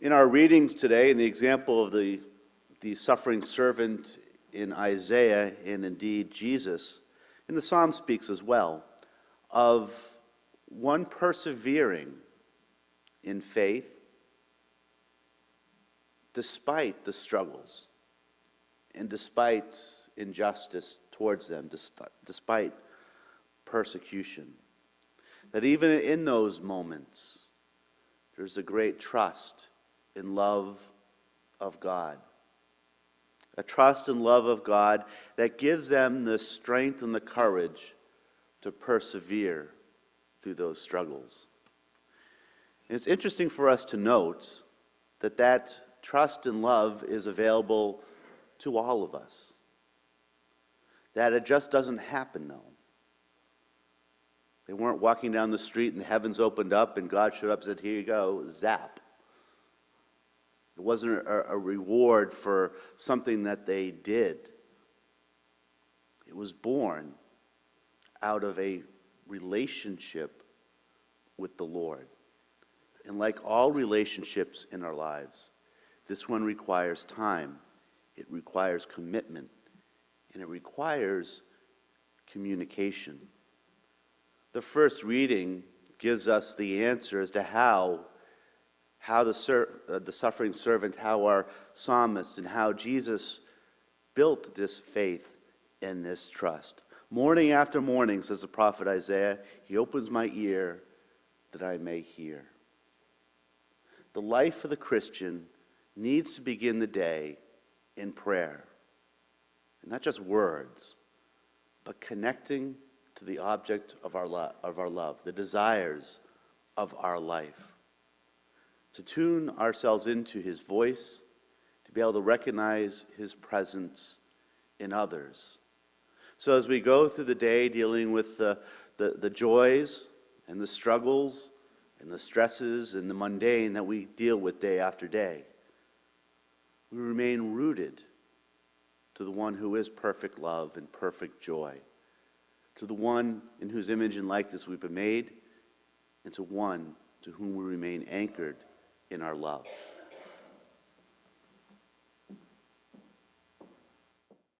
In our readings today, in the example of the suffering servant in Isaiah, and indeed Jesus, and the Psalm speaks as well, of one persevering in faith despite the struggles and despite injustice towards them, despite persecution. That even in those moments, there's a great trust and love of God. A trust and love of God that gives them the strength and the courage to persevere through those struggles. And it's interesting for us to note that that trust and love is available to all of us. That it just doesn't happen, though. They weren't walking down the street and the heavens opened up and God showed up and said, "Here you go," zap. It wasn't a reward for something that they did. It was born out of a relationship with the Lord. And like all relationships in our lives, this one requires time, it requires commitment, and it requires communication. The first reading gives us the answer as to how the suffering servant, how our psalmist, and how Jesus built this faith and this trust. Morning after morning, says the prophet Isaiah, he opens my ear that I may hear. The life of the Christian needs to begin the day in prayer. And not just words, but connecting to the object of our love, the desires of our life. To tune ourselves into his voice, to be able to recognize his presence in others. So as we go through the day dealing with the joys and the struggles and the stresses and the mundane that we deal with day after day, we remain rooted to the one who is perfect love and perfect joy, to the one in whose image and likeness we've been made, and to one to whom we remain anchored in our love.